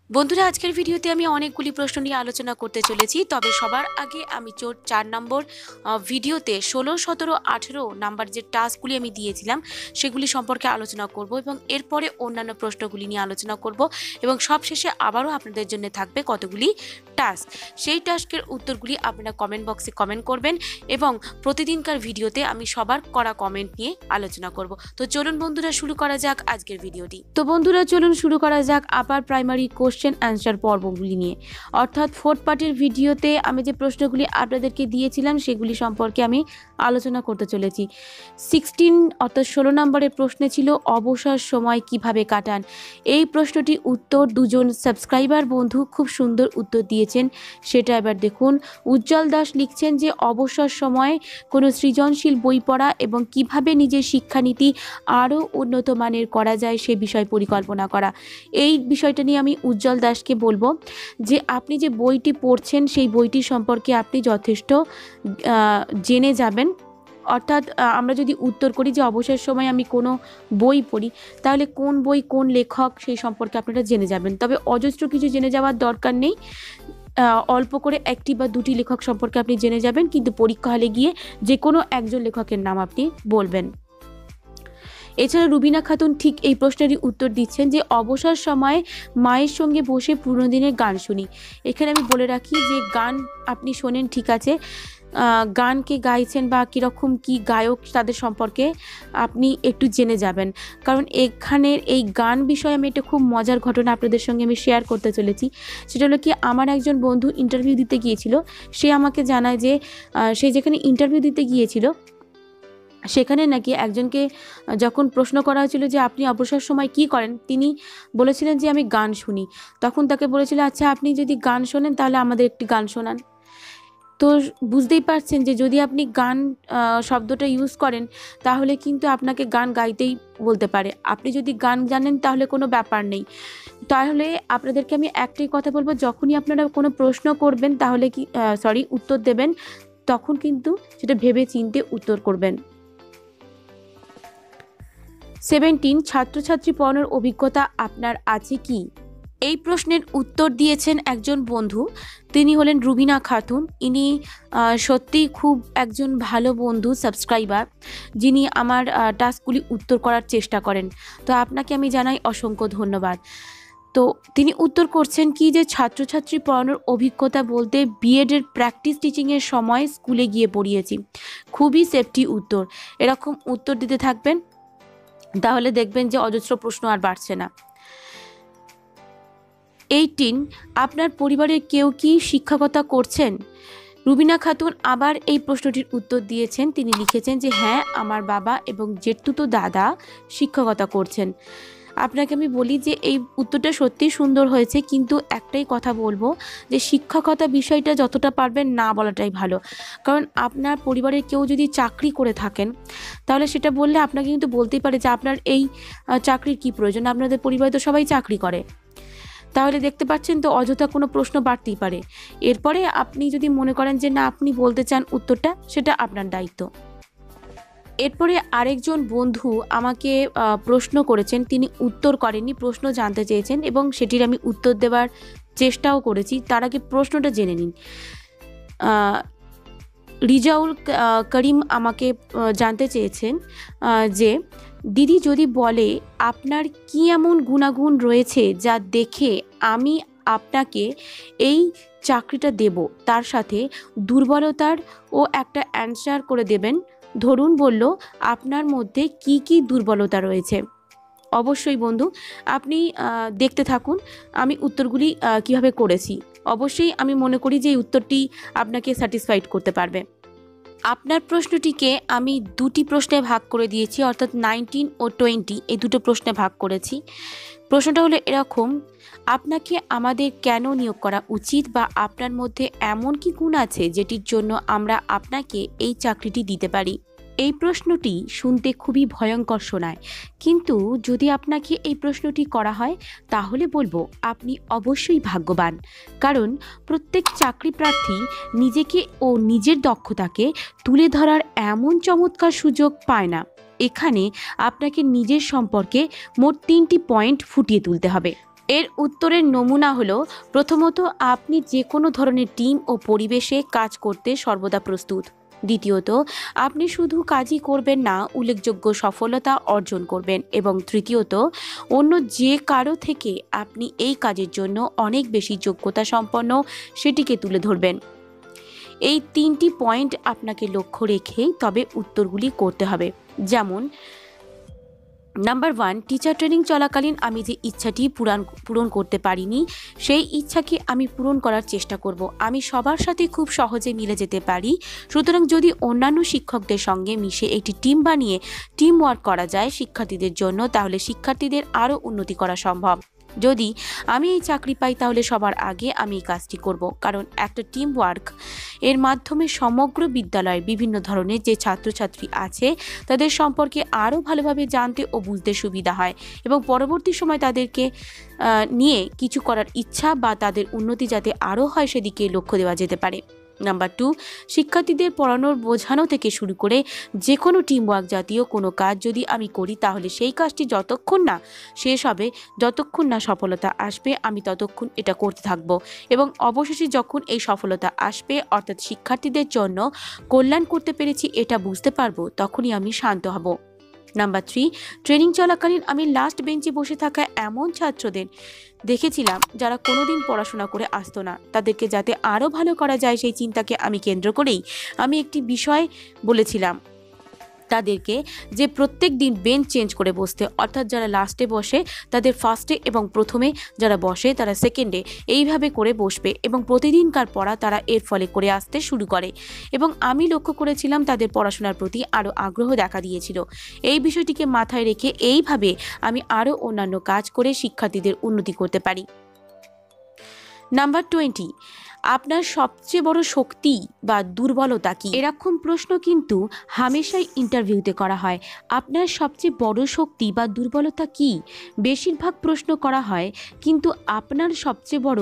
বন্ধুরা, আজকের ভিডিওতে আমি অনেকগুলি প্রশ্ন নিয়ে আলোচনা করতে চলেছি। তবে সবার আগে আমি 4 নম্বর ভিডিওতে 16, 17, 18 নাম্বার যে টাস্কগুলি আমি দিয়েছিলাম সেগুলি সম্পর্কে আলোচনা করব এবং এরপরে অন্যান্য প্রশ্নগুলি নিয়ে আলোচনা করব এবং সবশেষে আবারও আপনাদের জন্য থাকবে কতগুলি টাস্ক। সেই টাস্কের উত্তরগুলি আপনারা কমেন্ট বক্সে কমেন্ট করবেন এবং প্রতিদিনকার ভিডিওতে আমি সবার করা কমেন্ট নিয়ে আলোচনা করব। তো চলুন বন্ধুরা, শুরু করা যাক আজকের ভিডিওটি। তো বন্ধুরা চলুন শুরু করা যাক আপার প্রাইমারি কোশ্চেন অ্যান্সার পর্বগুলি নিয়ে। অর্থাৎ 4th পার্টের ভিডিওতে আমি যে প্রশ্নগুলি আপনাদেরকে দিয়েছিলাম সেগুলি সম্পর্কে আমি আলোচনা করতে চলেছি। 16 অর্থাৎ 16 নম্বরের প্রশ্নে ছিল অবসর সময় কিভাবে কাটান। এই প্রশ্নটি উত্তর দুজন সাবস্ক্রাইবার বন্ধু খুব সুন্দর উত্তর দিয়েছেন, সেটা এবার দেখুন। উজ্জ্বল দাস লিখছেন যে অবসর সময়ে কোনো সৃজনশীল বই পড়া এবং কিভাবে নিজের শিক্ষানীতি আরও উন্নত মানের করা যায় সে বিষয় পরিকল্পনা করা। এই বিষয়টা নিয়ে আমি উজ্জ্বল দাসকে বলবো যে আপনি যে বইটি পড়ছেন সেই বইটি সম্পর্কে আপনি যথেষ্ট জেনে যাবেন। অর্থাৎ আমরা যদি উত্তর করি যে অবসর সময় আমি কোনো বই পড়ি, তাহলে কোন বই কোন লেখক সেই সম্পর্কে আপনারা জেনে যাবেন। তবে অজস্র কিছু জেনে যাওয়ার দরকার নেই, অল্প করে একটি বা দুটি লেখক সম্পর্কে আপনি জেনে যাবেন, কিন্তু পরীক্ষা হলে গিয়ে যে কোনো একজন লেখকের নাম আপনি বলবেন। এছাড়া রুবিনা খাতুন ঠিক এই প্রশ্নেরই উত্তর দিচ্ছেন যে অবসর সময়ে মায়ের সঙ্গে বসে পুরনো দিনের গান শুনি। এখানে আমি বলে রাখি যে গান আপনি শোনেন, ঠিক আছে, গানকে গাইছেন বা কীরকম কী গায়ক তাদের সম্পর্কে আপনি একটু জেনে যাবেন। কারণ এখানের এই গান বিষয়ে আমি একটা খুব মজার ঘটনা আপনাদের সঙ্গে আমি শেয়ার করতে চলেছি। সেটা হলো কি, আমার একজন বন্ধু ইন্টারভিউ দিতে গিয়েছিল। সে আমাকে জানায় যে সে যেখানে ইন্টারভিউ দিতে গিয়েছিল সেখানে নাকি একজনকে যখন প্রশ্ন করা হয়েছিল যে আপনি অবসর সময় কি করেন, তিনি বলেছিলেন যে আমি গান শুনি। তখন তাকে বলেছিল, আচ্ছা আপনি যদি গান শোনেন তাহলে আমাদের একটি গান শোনান। তো বুঝতেই পারছেন যে যদি আপনি গান শব্দটা ইউজ করেন তাহলে কিন্তু আপনাকে গান গাইতেই বলতে পারে। আপনি যদি গান জানেন তাহলে কোনো ব্যাপার নেই। তাহলে আপনাদেরকে আমি একটাই কথা বলবো, যখনই আপনারা কোনো প্রশ্ন করবেন তাহলে উত্তর দেবেন, তখন কিন্তু সেটা ভেবে চিন্তে উত্তর করবেন। 17 ছাত্রছাত্রী পড়ানোর অভিজ্ঞতা আপনার আছে কি? এই প্রশ্নের উত্তর দিয়েছেন একজন বন্ধু, তিনি হলেন রুবিনা খাতুন। ইনি সত্যিই খুব একজন ভালো বন্ধু সাবস্ক্রাইবার, যিনি আমার টাস্কগুলি উত্তর করার চেষ্টা করেন। তো আপনাকে আমি জানাই অসংখ্য ধন্যবাদ। তো তিনি উত্তর করছেন কি যে ছাত্রছাত্রী পড়ানোর অভিজ্ঞতা বলতে বিএডের প্র্যাকটিস টিচিংয়ের সময় স্কুলে গিয়ে পড়িয়েছি। খুবই সেফটি উত্তর। এরকম উত্তর দিতে থাকবেন, তাহলে দেখবেন যে অজস্র প্রশ্ন আর বাড়ছে না। 18 আপনার পরিবারের কেউ কি শিক্ষকতা করছেন? রুবিনা খাতুন আবার এই প্রশ্নটির উত্তর দিয়েছেন। তিনি লিখেছেন যে হ্যাঁ, আমার বাবা এবং জেঠতুতো দাদা শিক্ষকতা করছেন। আপনাকে আমি বলি যে এই উত্তরটা সত্যিই সুন্দর হয়েছে, কিন্তু একটাই কথা বলবো যে শিক্ষকতা বিষয়টা যতটা পারবেন না বলাটাই ভালো। কারণ আপনার পরিবারের কেউ যদি চাকরি করে থাকেন তাহলে সেটা বললে আপনাকে কিন্তু বলতেই পারে যে আপনার এই চাকরির কি প্রয়োজন, আপনাদের পরিবারে তো সবাই চাকরি করে। তাহলে দেখতে পাচ্ছেন তো অযথা কোনো প্রশ্ন বাড়তেই পারে। এরপরে আপনি যদি মনে করেন যে না আপনি বলতে চান উত্তরটা, সেটা আপনার দায়িত্ব। এরপরে আরেকজন বন্ধু আমাকে প্রশ্ন করেছেন, তিনি উত্তর করেননি, প্রশ্ন জানতে চেয়েছেন এবং সেটির আমি উত্তর দেওয়ার চেষ্টাও করেছি। তার আগে প্রশ্নটা জেনে নিন। রিজাউল করিম আমাকে জানতে চেয়েছেন যে দিদি যদি বলে আপনার কি এমন গুণাগুণ রয়েছে যা দেখে আমি আপনাকে এই চাকরিটা দেব, তার সাথে দুর্বলতার ও একটা অ্যান্সার করে দেবেন। ধরুন বলল আপনার মধ্যে কি কি দুর্বলতা রয়েছে। অবশ্যই বন্ধু আপনি দেখতে থাকুন আমি উত্তরগুলি কিভাবে করেছি। অবশ্যই আমি মনে করি যে এই উত্তরটি আপনাকে স্যাটিসফাইড করতে পারবে। আপনার প্রশ্নটিকে আমি দুটি প্রশ্নে ভাগ করে দিয়েছি, অর্থাৎ 19 ও 20 এই দুটো প্রশ্নে ভাগ করেছি। প্রশ্নটা হলো এরকম, আপনাকে আমাদের কেন নিয়োগ করা উচিত বা আপনার মধ্যে এমন কি গুণ আছে যেটির জন্য আমরা আপনাকে এই চাকরিটি দিতে পারি। এই প্রশ্নটি শুনতে খুবই ভয়ঙ্কর শোনায়, কিন্তু যদি আপনাকে এই প্রশ্নটি করা হয় তাহলে বলবো আপনি অবশ্যই ভাগ্যবান। কারণ প্রত্যেক চাকরি প্রার্থী নিজেকে ও নিজের দক্ষতাকে তুলে ধরার এমন চমৎকার সুযোগ পায় না। এখানে আপনাকে নিজের সম্পর্কে মোট 3টি পয়েন্ট ফুটিয়ে তুলতে হবে। এর উত্তরের নমুনা হলো, প্রথমত আপনি যে কোনো ধরনের টিম ও পরিবেশে কাজ করতে সর্বদা প্রস্তুত। দ্বিতীয়ত, আপনি শুধু কাজই করবেন না, উল্লেখযোগ্য সফলতা অর্জন করবেন। এবং তৃতীয়ত, অন্য যে কারো থেকে আপনি এই কাজের জন্য অনেক বেশি যোগ্যতা সম্পন্ন সেটিকে তুলে ধরবেন। এই 3টি পয়েন্ট আপনাকে লক্ষ্য রেখেই তবে উত্তরগুলি করতে হবে। যেমন নাম্বার 1, টিচার ট্রেনিং চলাকালীন আমি যে ইচ্ছাটি পূরণ করতে পারিনি, সেই ইচ্ছাকে আমি পূরণ করার চেষ্টা করব। আমি সবার সাথে খুব সহজে মিলে যেতে পারি, সুতরাং যদি অন্যান্য শিক্ষকদের সঙ্গে মিশে একটি টিম বানিয়ে টিম ওয়ার্ক করা যায় শিক্ষার্থীদের জন্য, তাহলে শিক্ষার্থীদের আরও উন্নতি করা সম্ভব। যদি আমি এই চাকরি পাই তাহলে সবার আগে আমি এই কাজটি করব, কারণ একটা টিম ওয়ার্ক এর মাধ্যমে সমগ্র বিদ্যালয়ের বিভিন্ন ধরনের যে ছাত্রছাত্রী আছে তাদের সম্পর্কে আরও ভালোভাবে জানতে ও বুঝতে সুবিধা হয়, এবং পরবর্তী সময় তাদেরকে নিয়ে কিছু করার ইচ্ছা বা তাদের উন্নতি যাতে আরও হয় সেদিকে লক্ষ্য দেওয়া যেতে পারে। নাম্বার 2, শিক্ষার্থীদের পড়ানোর বোঝানো থেকে শুরু করে যে কোনো টিম ওয়ার্ক জাতীয় কোনো কাজ যদি আমি করি, তাহলে সেই কাজটি যতক্ষণ না শেষ হবে, যতক্ষণ না সফলতা আসবে, আমি ততক্ষণ এটা করতে থাকব। এবং অবশেষে যখন এই সফলতা আসবে, অর্থাৎ শিক্ষার্থীদের জন্য কল্যাণ করতে পেরেছি এটা বুঝতে পারবো, তখনই আমি শান্ত হব। নাম্বার 3, ট্রেনিং চলাকালীন আমি লাস্ট বেঞ্চে বসে থাকা এমন ছাত্রদের দেখেছিলাম যারা কোনোদিন পড়াশোনা করে আসতো না। তাদেরকে যাতে আরও ভালো করা যায় সেই চিন্তাকে আমি কেন্দ্র করেই আমি একটি বিষয় বলেছিলাম তাদেরকে, যে প্রত্যেক দিন বেঞ্চ চেঞ্জ করে বসতে, অর্থাৎ যারা লাস্টে বসে তাদের ফার্স্টে এবং প্রথমে যারা বসে তারা সেকেন্ডে, এইভাবে করে বসবে এবং প্রতিদিনকার পড়া তারা এর ফলে করে আসতে শুরু করে। এবং আমি লক্ষ্য করেছিলাম তাদের পড়াশোনার প্রতি আরও আগ্রহ দেখা দিয়েছিল। এই বিষয়টিকে মাথায় রেখে এইভাবে আমি আরও অন্যান্য কাজ করে শিক্ষার্থীদের উন্নতি করতে পারি। নাম্বার 20, আপনার সবচেয়ে বড় শক্তি বা দুর্বলতা কি? এরকম প্রশ্ন কিন্তু হামেশাই ইন্টারভিউতে করা হয়। আপনার সবচেয়ে বড় শক্তি বা দুর্বলতা কি? বেশিরভাগ প্রশ্ন করা হয়, কিন্তু আপনার সবচেয়ে বড়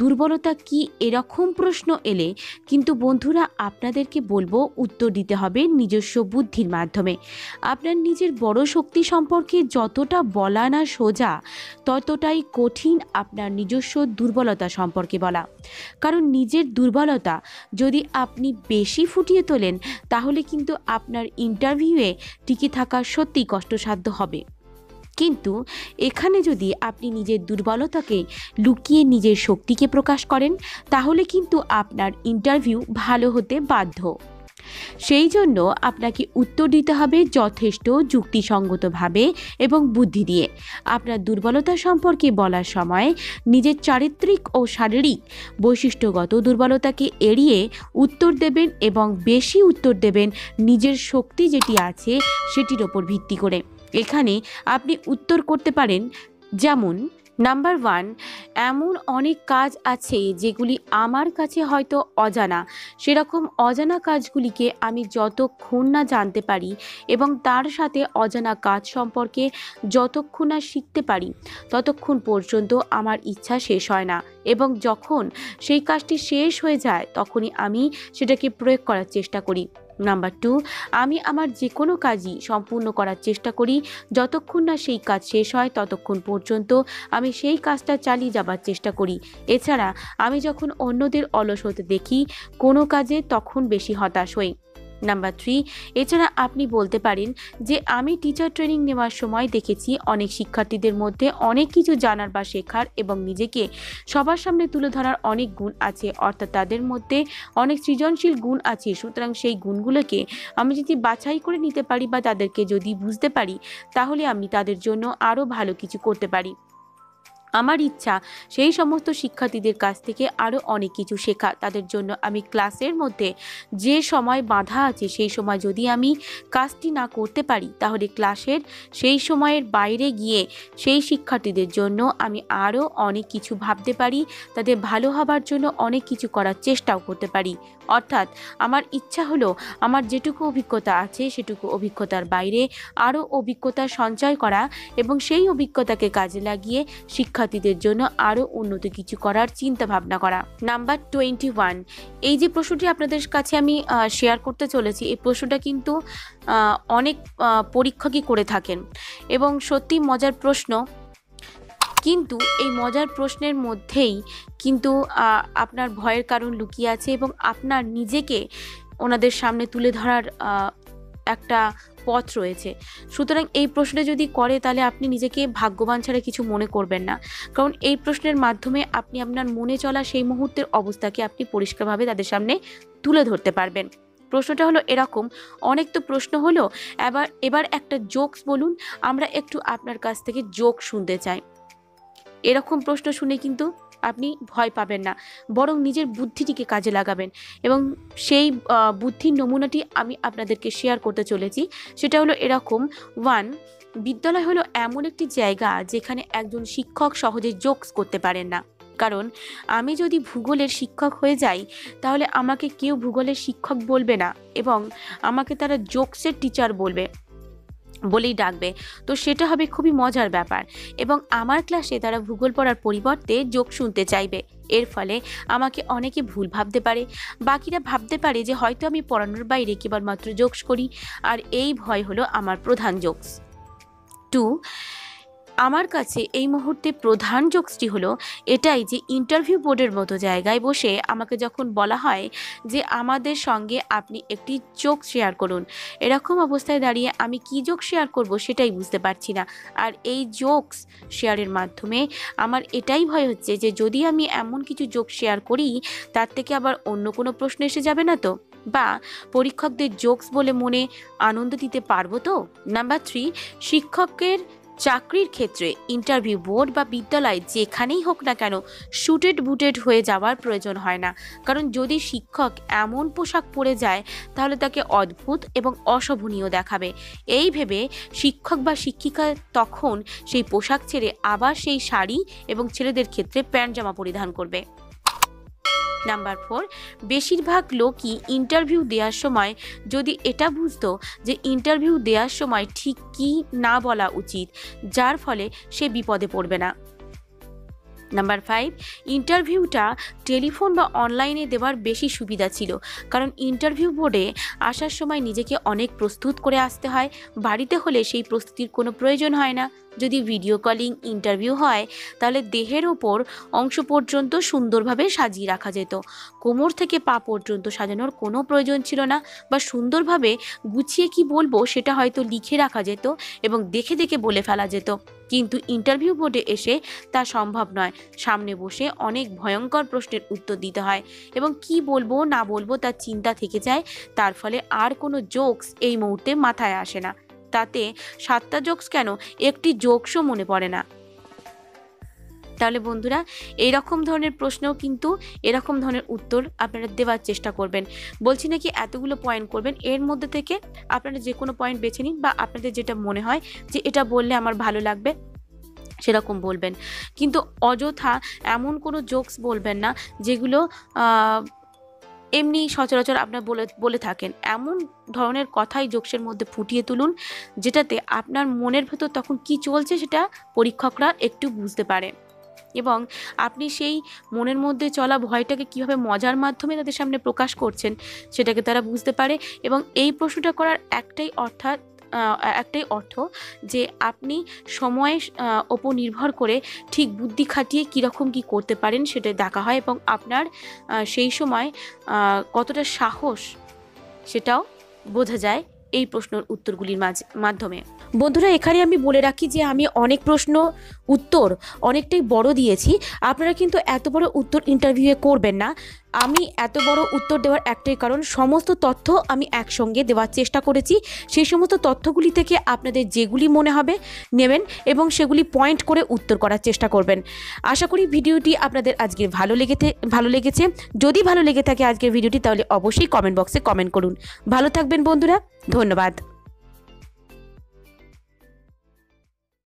দুর্বলতা কি এরকম প্রশ্ন এলে কিন্তু বন্ধুরা আপনাদেরকে বলবো উত্তর দিতে হবে নিজস্ব বুদ্ধির মাধ্যমে। আপনার নিজের বড় শক্তি সম্পর্কে যতটা বলা না সোজা, ততটাই কঠিন আপনার নিজস্ব দুর্বলতা সম্পর্কে বলা। কারণ নিজের দুর্বলতা যদি আপনি বেশি ফুটিয়ে তোলেন, তাহলে কিন্তু আপনার ইন্টারভিউয়ে টিকে থাকা সত্যি কষ্টসাধ্য হবে। কিন্তু এখানে যদি আপনি নিজের দুর্বলতাকে লুকিয়ে নিজের শক্তিকে প্রকাশ করেন, তাহলে কিন্তু আপনার ইন্টারভিউ ভালো হতে বাধ্য। সেই জন্য আপনাকে উত্তর দিতে হবে যথেষ্ট যুক্তিসঙ্গতভাবে এবং বুদ্ধি দিয়ে। আপনার দুর্বলতা সম্পর্কে বলার সময় নিজের চারিত্রিক ও শারীরিক বৈশিষ্ট্যগত দুর্বলতাকে এড়িয়ে উত্তর দেবেন, এবং বেশি উত্তর দেবেন নিজের শক্তি যেটি আছে সেটির ওপর ভিত্তি করে। এখানে আপনি উত্তর করতে পারেন যেমন, নাম্বার 1, এমন অনেক কাজ আছে যেগুলি আমার কাছে হয়তো অজানা। সেরকম অজানা কাজগুলিকে আমি যতক্ষণ না জানতে পারি এবং তার সাথে অজানা কাজ সম্পর্কে যতক্ষণ না শিখতে পারি, ততক্ষণ পর্যন্ত আমার ইচ্ছা শেষ হয় না। এবং যখন সেই কাজটি শেষ হয়ে যায়, তখনই আমি সেটাকে প্রয়োগ করার চেষ্টা করি। নাম্বার 2, আমি আমার যে কোনো কাজই সম্পূর্ণ করার চেষ্টা করি, যতক্ষণ না সেই কাজ শেষ হয় ততক্ষণ পর্যন্ত আমি সেই কাজটা চালিয়ে যাবার চেষ্টা করি। এছাড়া আমি যখন অন্যদের অলস হতে দেখি কোনো কাজে, তখন বেশি হতাশ হই। নাম্বার 3, এছাড়া আপনি বলতে পারেন যে আমি টিচার ট্রেনিং নেওয়ার সময় দেখেছি অনেক শিক্ষার্থীদের মধ্যে অনেক কিছু জানার বা শেখার এবং নিজেকে সবার সামনে তুলে ধরার অনেক গুণ আছে, অর্থাৎ তাদের মধ্যে অনেক সৃজনশীল গুণ আছে। সুতরাং সেই গুণগুলোকে আমি যদি বাছাই করে নিতে পারি বা তাদেরকে যদি বুঝতে পারি, তাহলে আমি তাদের জন্য আরও ভালো কিছু করতে পারি। আমার ইচ্ছা সেই সমস্ত শিক্ষার্থীদের কাছ থেকে আরও অনেক কিছু শেখা। তাদের জন্য আমি ক্লাসের মধ্যে যে সময় বাধা আছে সেই সময় যদি আমি কাজটি না করতে পারি, তাহলে ক্লাসের সেই সময়ের বাইরে গিয়ে সেই শিক্ষার্থীদের জন্য আমি আরও অনেক কিছু ভাবতে পারি, তাদের ভালো হবার জন্য অনেক কিছু করার চেষ্টাও করতে পারি। অর্থাৎ আমার ইচ্ছা হলো আমার যেটুকু অভিজ্ঞতা আছে সেটুকু অভিজ্ঞতার বাইরে আরও অভিজ্ঞতা সঞ্চয় করা এবং সেই অভিজ্ঞতাকে কাজে লাগিয়ে শিক্ষার্থীদের জন্য আরও উন্নত কিছু করার চিন্তা ভাবনা করা। নাম্বার 21, এই যে প্রশ্নটি আপনাদের কাছে আমি শেয়ার করতে চলেছি, এই প্রশ্নটা কিন্তু অনেক পরীক্ষকই করে থাকেন এবং সত্যি মজার প্রশ্ন। কিন্তু এই মজার প্রশ্নের মধ্যেই কিন্তু আপনার ভয়ের কারণ লুকিয়ে আছে এবং আপনার নিজেকে ওনাদের সামনে তুলে ধরার একটা পথ রয়েছে। সুতরাং এই প্রশ্নে যদি করে তাহলে আপনি নিজেকে ভাগ্যবান ছাড়া কিছু মনে করবেন না, কারণ এই প্রশ্নের মাধ্যমে আপনি আপনার মনে চলা সেই মুহূর্তের অবস্থাকে আপনি পরিষ্কারভাবে তাদের সামনে তুলে ধরতে পারবেন। প্রশ্নটা হলো এরকম, অনেক তো প্রশ্ন হলো, এবার একটা জোকস বলুন, আমরা একটু আপনার কাছ থেকে জোক শুনতে চাই। এরকম প্রশ্ন শুনে কিন্তু আপনি ভয় পাবেন না, বরং নিজের বুদ্ধিটিকে কাজে লাগাবেন এবং সেই বুদ্ধির নমুনাটি আমি আপনাদেরকে শেয়ার করতে চলেছি। সেটা হলো এরকম, 1, বিদ্যালয় হলো এমন একটি জায়গা যেখানে একজন শিক্ষক সহজে জোকস করতে পারেন না, কারণ আমি যদি ভূগোলের শিক্ষক হয়ে যাই তাহলে আমাকে কেউ ভূগোলের শিক্ষক বলবে না এবং আমাকে তারা জোকসের টিচার বলেই ডাকবে। তো সেটা হবে খুবই মজার ব্যাপার এবং আমার ক্লাসে তারা ভূগোল পড়ার পরিবর্তে জোক শুনতে চাইবে। এর ফলে আমাকে অনেকে ভুল ভাবতে পারে, বাকিরা ভাবতে পারে যে হয়তো আমি পড়ানোর বাইরে কেবলমাত্র জোকস করি, আর এই ভয় হলো আমার প্রধান জোকস। 2, আমার কাছে এই মুহূর্তে প্রধান জোকসটি হলো এটাই যে ইন্টারভিউ বোর্ডের মতো জায়গায় বসে আমাকে যখন বলা হয় যে আমাদের সঙ্গে আপনি একটি জোক শেয়ার করুন, এরকম অবস্থায় দাঁড়িয়ে আমি কি জোক শেয়ার করব সেটাই বুঝতে পারছি না। আর এই জোকস শেয়ারের মাধ্যমে আমার এটাই ভয় হচ্ছে যে যদি আমি এমন কিছু জোক শেয়ার করি তার থেকে আবার অন্য কোনো প্রশ্ন এসে যাবে না তো, বা পরীক্ষকদের জোকস বলে মনে আনন্দ দিতে পারবো তো। নাম্বার 3, শিক্ষকের চাকরির ক্ষেত্রে ইন্টারভিউ বোর্ড বা বিদ্যালয় যেখানেই হোক না কেন শুটেড বুটেড হয়ে যাওয়ার প্রয়োজন হয় না, কারণ যদি শিক্ষক এমন পোশাক পরে যায় তাহলে তাকে অদ্ভুত এবং অশোভনীয় দেখাবে। এই ভেবে শিক্ষক বা শিক্ষিকা তখন সেই পোশাক ছেড়ে আবার সেই শাড়ি এবং ছেলেদের ক্ষেত্রে প্যান্ট জামা পরিধান করবে। নাম্বার 4, বেশিরভাগ লোকই ইন্টারভিউ দেওয়ার সময় যদি এটা বুঝতো যে ইন্টারভিউ দেওয়ার সময় ঠিক কী না বলা উচিত, যার ফলে সে বিপদে পড়বে না। নাম্বার 5, ইন্টারভিউটা টেলিফোন বা অনলাইনে দেওয়ার বেশি সুবিধা ছিল, কারণ ইন্টারভিউ বোর্ডে আসার সময় নিজেকে অনেক প্রস্তুত করে আসতে হয়, বাড়িতে হলে সেই প্রস্তুতির কোনো প্রয়োজন হয় না। যদি ভিডিও কলিং ইন্টারভিউ হয় তাহলে দেহের ওপর অংশ পর্যন্ত সুন্দরভাবে সাজিয়ে রাখা যেত, কোমর থেকে পা পর্যন্ত সাজানোর কোনো প্রয়োজন ছিল না, বা সুন্দরভাবে গুছিয়ে কি বলবো সেটা হয়তো লিখে রাখা যেত এবং দেখে দেখে বলে ফেলা যেত। কিন্তু ইন্টারভিউ বোর্ডে এসে তা সম্ভব নয়, সামনে বসে অনেক ভয়ঙ্কর প্রশ্নের উত্তর দিতে হয় এবং কি বলবো না বলবো তার চিন্তা থেকে যায়, তার ফলে আর কোনো জোকস এই মুহূর্তে মাথায় আসে না, তাতে 7টা জোকস কেন একটি জোকসও মনে পড়ে না। তাহলে বন্ধুরা, এইরকম ধরনের প্রশ্নও কিন্তু এরকম ধরনের উত্তর আপনারা দেওয়ার চেষ্টা করবেন। বলছি নাকি এতগুলো পয়েন্ট করবেন, এর মধ্যে থেকে আপনারা যে কোনো পয়েন্ট বেছে নিন বা আপনাদের যেটা মনে হয় যে এটা বললে আমার ভালো লাগবে সেরকম বলবেন, কিন্তু অযথা এমন কোনো জোকস বলবেন না যেগুলো এমনি সচরাচর আপনার বলে থাকেন। এমন ধরনের কথাই জোকসের মধ্যে ফুটিয়ে তুলুন যেটাতে আপনার মনের ভেতর তখন কি চলছে সেটা পরীক্ষকরা একটু বুঝতে পারে এবং আপনি সেই মনের মধ্যে চলা ভয়টাকে কিভাবে মজার মাধ্যমে তাদের সামনে প্রকাশ করছেন সেটাকে তারা বুঝতে পারে। এবং এই প্রশ্নটা করার একটাই অর্থ যে আপনি সময়ের ওপর নির্ভর করে ঠিক বুদ্ধি খাটিয়ে কীরকম কী করতে পারেন সেটা দেখা হয় এবং আপনার সেই সময় কতটা সাহস সেটাও বোঝা যায় এই প্রশ্নের উত্তরগুলির মাধ্যমে। বন্ধুরা, এখানে আমি বলে রাখি যে আমি অনেক প্রশ্ন উত্তর অনেকটাই বড় দিয়েছি, আপনারা কিন্তু এত বড় উত্তর ইন্টারভিউয়ে করবেন না। আমি এত বড় উত্তর দেওয়ার একটাই কারণ, সমস্ত তথ্য আমি একসঙ্গে দেওয়ার চেষ্টা করেছি, সেই সমস্ত তথ্যগুলি থেকে আপনাদের যেগুলি মনে হবে নেবেন এবং সেগুলি পয়েন্ট করে উত্তর করার চেষ্টা করবেন। আশা করি ভিডিওটি আপনাদের আজকে ভালো লেগেছে। যদি ভালো লেগে থাকে আজকের ভিডিওটি তাহলে অবশ্যই কমেন্ট বক্সে কমেন্ট করুন। ভালো থাকবেন বন্ধুরা, ধন্যবাদ।